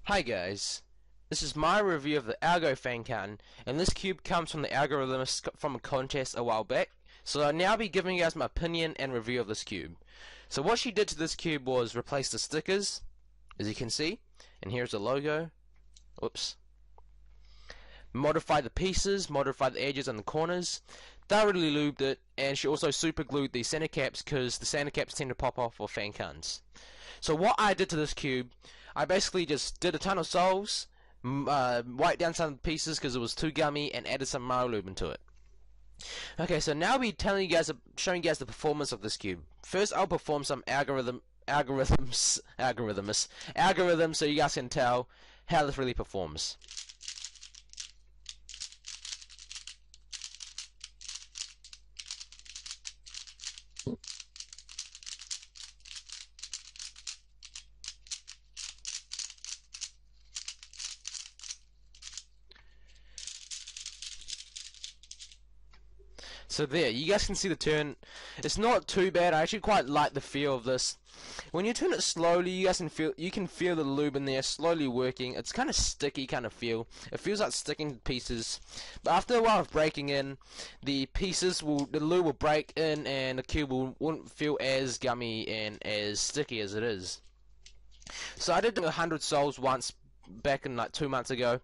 Hi guys, this is my review of the AL60 FangCun, and this cube comes from the algorithmist from a contest a while back, so I'll now be giving you guys my opinion and review of this cube. So what she did to this cube was replace the stickers, as you can see, and here's the logo. Oops. Modify the pieces, modify the edges and the corners, thoroughly lubed it, and she also super glued the center caps because the center caps tend to pop off for FangCuns. So what I did to this cube, I basically just did a ton of soles, wiped down some pieces because it was too gummy, and added some Mario lube into it. Okay, so now I'll be showing you guys the performance of this cube. First, I'll perform some algorithms so you guys can tell how this really performs. So there, you guys can see the turn. It's not too bad. I actually quite like the feel of this. When you turn it slowly, you can feel the lube in there slowly working. It's kind of sticky kind of feel. It feels like sticking pieces. But after a while of breaking in, the lube will break in, and the cube won't feel as gummy and as sticky as it is. So I did 100 soles once back in like 2 months ago,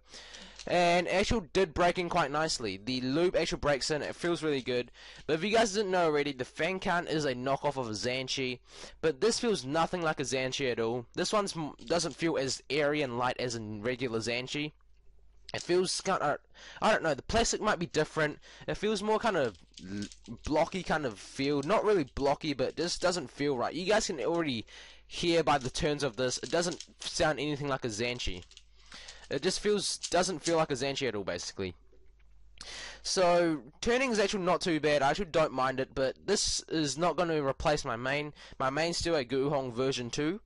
and actually did break in quite nicely. The lube actually breaks in, it feels really good. But if you guys didn't know already, the FangCun is a knockoff of a Zanchi, but this feels nothing like a Zanchi at all. This one doesn't feel as airy and light as a regular Zanchi. It feels kind of, I don't know, the plastic might be different. It feels more kind of blocky kind of feel. Not really blocky, but this doesn't feel right. You guys can already hear by the turns of this, it doesn't sound anything like a Zanchi. It just doesn't feel like a Zanchi at all, basically. So turning is actually not too bad. I actually don't mind it, but this is not going to replace my main. My main's still a Guhong version 2.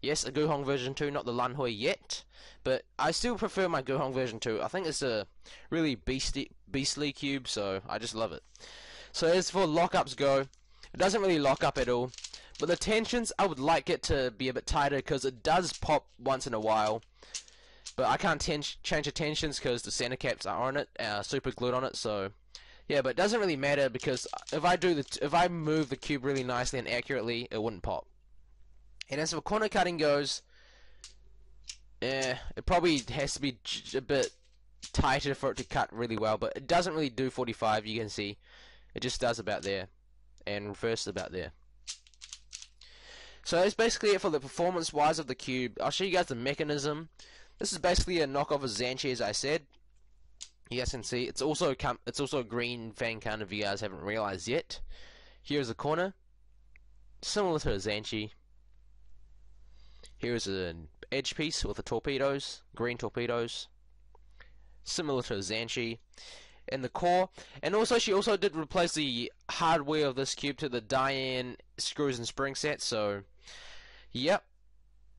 Yes, a Guhong version 2, not the Lanhui yet. But I still prefer my Guhong version 2. I think it's a really beastly cube, so I just love it. So as for lockups go, it doesn't really lock up at all. But the tensions, I would like it to be a bit tighter because it does pop once in a while. But I can't change the tensions because the center caps are on it, super glued on it. So yeah, but it doesn't really matter because if I move the cube really nicely and accurately, it wouldn't pop. And as for corner cutting goes, it probably has to be a bit tighter for it to cut really well. But it doesn't really do 45. You can see, it just does about there, and reverse about there. So that's basically it for the performance wise of the cube. I'll show you guys the mechanism. This is basically a knockoff of Zanchi, as I said. You guys can see it's also a green FangCun if you guys haven't realized yet. Here's a corner, similar to a Zanchi. Here's an edge piece with the torpedoes, green torpedoes, similar to a Zanchi. And the core, and also she also did replace the hardware of this cube to the die-in screws and spring set. So, yep,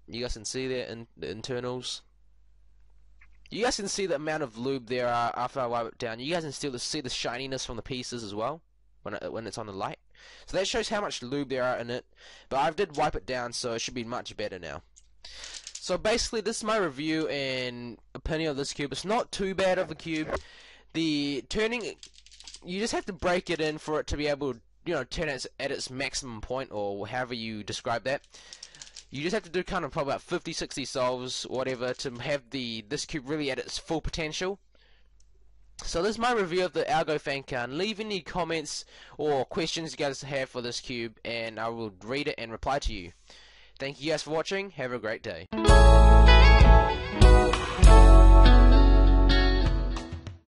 you guys can see there in the internals. You guys can see the amount of lube there after I wipe it down. You guys can still see the shininess from the pieces as well when it's on the light. So that shows how much lube there are in it. But I did wipe it down, so it should be much better now. So basically, this is my review and opinion of this cube. It's not too bad of the cube. The turning, you just have to break it in for it to be able to, turn it at its maximum point, or however you describe that. You just have to do kind of probably about 50-60 solves, whatever, to have this cube really at its full potential. So this is my review of the AL60 FangCun. Leave any comments or questions you guys have for this cube, and I will read it and reply to you. Thank you guys for watching. Have a great day.